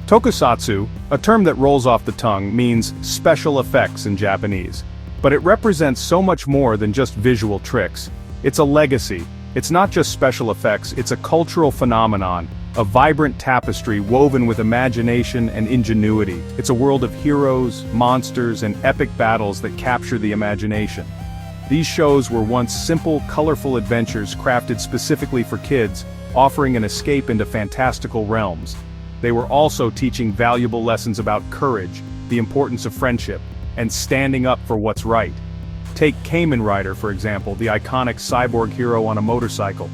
Tokusatsu, a term that rolls off the tongue, means special effects in Japanese. But it represents so much more than just visual tricks. It's a legacy. It's not just special effects, it's a cultural phenomenon, a vibrant tapestry woven with imagination and ingenuity. It's a world of heroes, monsters, and epic battles that capture the imagination. These shows were once simple, colorful adventures crafted specifically for kids, offering an escape into fantastical realms. They were also teaching valuable lessons about courage, the importance of friendship, and standing up for what's right. Take ShinKamenRider, for example, the iconic cyborg hero on a motorcycle.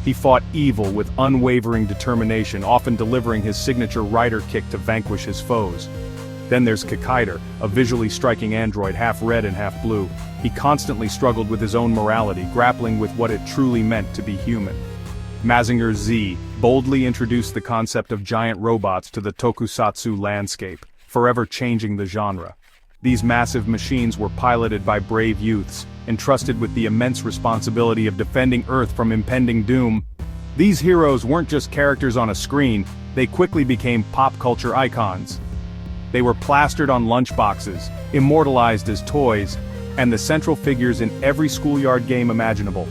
He fought evil with unwavering determination, often delivering his signature rider kick to vanquish his foes. Then there's Hakaider, a visually striking android half red and half blue. He constantly struggled with his own morality, grappling with what it truly meant to be human. Mazinger Z boldly introduced the concept of giant robots to the tokusatsu landscape, forever changing the genre. These massive machines were piloted by brave youths, entrusted with the immense responsibility of defending Earth from impending doom. These heroes weren't just characters on a screen, they quickly became pop culture icons. They were plastered on lunchboxes, immortalized as toys, and the central figures in every schoolyard game imaginable.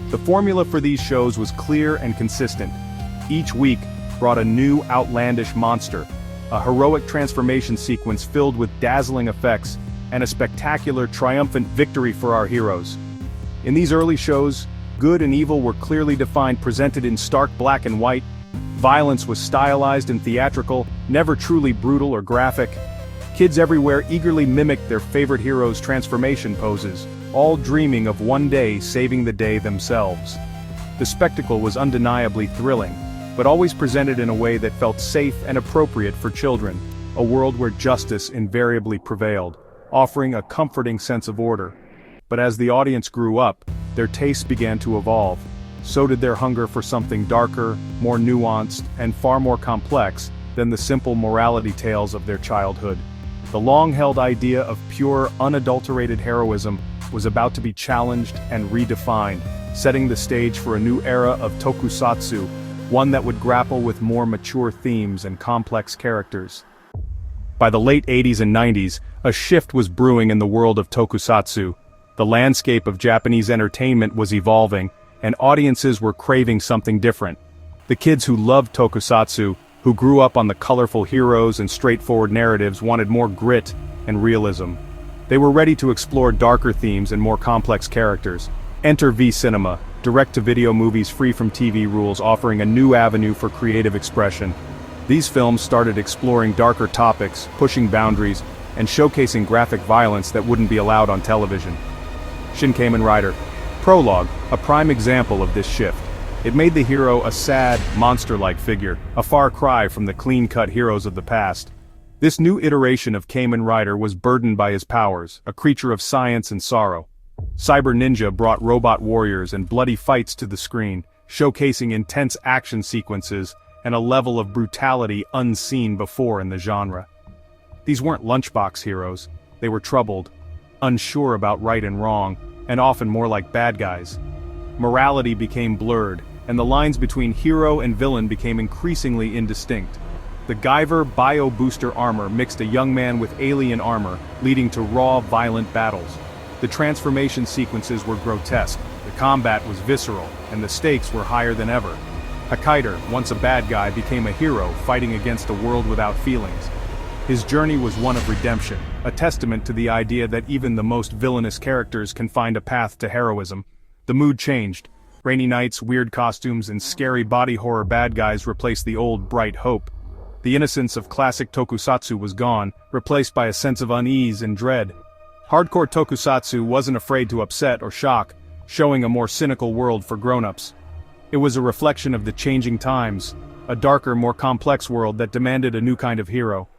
The formula for these shows was clear and consistent. Each week brought a new outlandish monster, a heroic transformation sequence filled with dazzling effects, and a spectacular, triumphant victory for our heroes. In these early shows, good and evil were clearly defined, presented in stark black and white. Violence was stylized and theatrical, never truly brutal or graphic. Kids everywhere eagerly mimicked their favorite heroes' transformation poses, all dreaming of one day saving the day themselves. The spectacle was undeniably thrilling, but always presented in a way that felt safe and appropriate for children, a world where justice invariably prevailed, offering a comforting sense of order. But as the audience grew up, their tastes began to evolve. So did their hunger for something darker, more nuanced, and far more complex than the simple morality tales of their childhood. The long-held idea of pure, unadulterated heroism was about to be challenged and redefined, setting the stage for a new era of tokusatsu, one that would grapple with more mature themes and complex characters. By the late 80s and 90s, a shift was brewing in the world of tokusatsu. The landscape of Japanese entertainment was evolving, and audiences were craving something different. The kids who loved tokusatsu, who grew up on the colorful heroes and straightforward narratives, wanted more grit and realism. They were ready to explore darker themes and more complex characters. Enter V-Cinema, direct-to-video movies free from TV rules, offering a new avenue for creative expression. These films started exploring darker topics, pushing boundaries, and showcasing graphic violence that wouldn't be allowed on television. ShinKamenRider, Prologue, a prime example of this shift. It made the hero a sad, monster-like figure, a far cry from the clean-cut heroes of the past. This new iteration of ShinKamenRider was burdened by his powers, a creature of science and sorrow. Cyber Ninja brought robot warriors and bloody fights to the screen, showcasing intense action sequences and a level of brutality unseen before in the genre. These weren't lunchbox heroes, they were troubled, unsure about right and wrong, and often more like bad guys. Morality became blurred, and the lines between hero and villain became increasingly indistinct. The Guyver Bio Booster armor mixed a young man with alien armor, leading to raw, violent battles. The transformation sequences were grotesque, the combat was visceral, and the stakes were higher than ever. Hakaider, once a bad guy, became a hero fighting against a world without feelings. His journey was one of redemption, a testament to the idea that even the most villainous characters can find a path to heroism. The mood changed. Rainy nights, weird costumes, and scary body horror bad guys replaced the old bright hope. The innocence of classic tokusatsu was gone, replaced by a sense of unease and dread. Hardcore tokusatsu wasn't afraid to upset or shock, showing a more cynical world for grown-ups. It was a reflection of the changing times, a darker, more complex world that demanded a new kind of hero.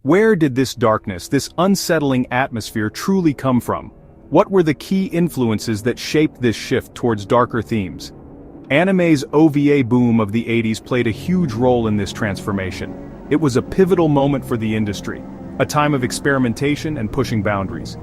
Where did this darkness, this unsettling atmosphere truly come from? What were the key influences that shaped this shift towards darker themes? Anime's OVA boom of the 80s played a huge role in this transformation. It was a pivotal moment for the industry, a time of experimentation and pushing boundaries.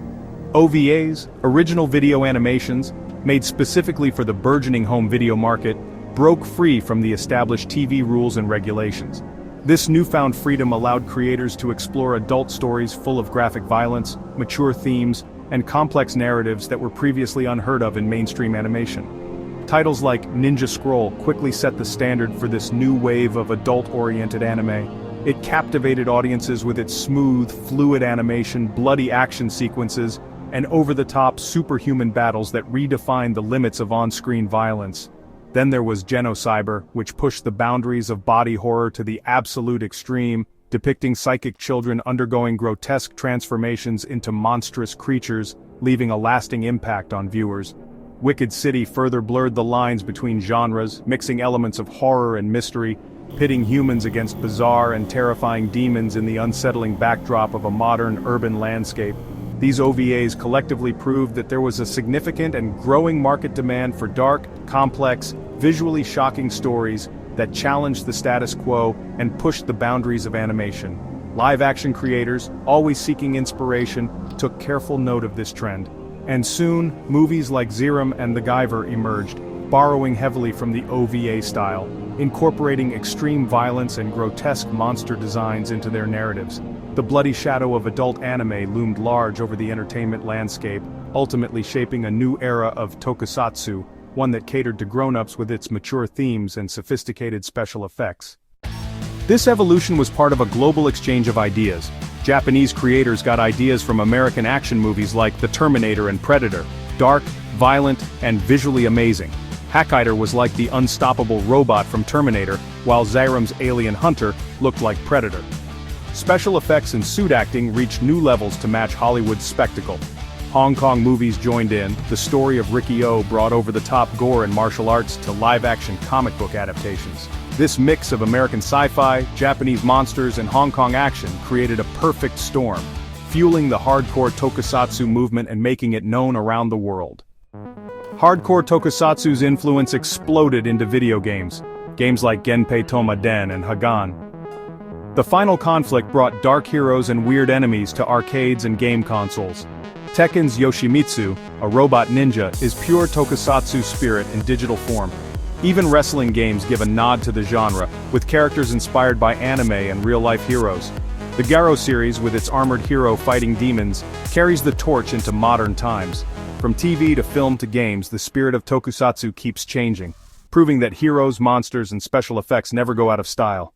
OVAs, original video animations, made specifically for the burgeoning home video market, broke free from the established TV rules and regulations. This newfound freedom allowed creators to explore adult stories full of graphic violence, mature themes, and complex narratives that were previously unheard of in mainstream animation. Titles like Ninja Scroll quickly set the standard for this new wave of adult-oriented anime. It captivated audiences with its smooth, fluid animation, bloody action sequences, and over-the-top superhuman battles that redefined the limits of on-screen violence. Then there was Genocyber, which pushed the boundaries of body horror to the absolute extreme, depicting psychic children undergoing grotesque transformations into monstrous creatures, leaving a lasting impact on viewers. Wicked City further blurred the lines between genres, mixing elements of horror and mystery, pitting humans against bizarre and terrifying demons in the unsettling backdrop of a modern urban landscape. These OVAs collectively proved that there was a significant and growing market demand for dark, complex, visually shocking stories that challenged the status quo and pushed the boundaries of animation. Live-action creators, always seeking inspiration, took careful note of this trend. And soon, movies like Zeirum and The Guyver emerged, borrowing heavily from the OVA style, incorporating extreme violence and grotesque monster designs into their narratives. The bloody shadow of adult anime loomed large over the entertainment landscape, ultimately shaping a new era of Tokusatsu, one that catered to grown-ups with its mature themes and sophisticated special effects. This evolution was part of a global exchange of ideas. Japanese creators got ideas from American action movies like The Terminator and Predator, dark, violent, and visually amazing. Hakaider was like the unstoppable robot from Terminator, while Zeirum's alien hunter looked like Predator. Special effects and suit acting reached new levels to match Hollywood's spectacle. Hong Kong movies joined in. The story of Ricky O brought over-the-top gore and martial arts to live-action comic book adaptations. This mix of American sci-fi, Japanese monsters, and Hong Kong action created a perfect storm, fueling the hardcore tokusatsu movement and making it known around the world. Hardcore tokusatsu's influence exploded into video games. Games like Genpei Tomaden and Hagan. The final conflict brought dark heroes and weird enemies to arcades and game consoles. Tekken's Yoshimitsu, a robot ninja, is pure tokusatsu spirit in digital form. Even wrestling games give a nod to the genre, with characters inspired by anime and real-life heroes. The Garo series, with its armored hero fighting demons, carries the torch into modern times. From TV to film to games, the spirit of tokusatsu keeps changing, proving that heroes, monsters, and special effects never go out of style.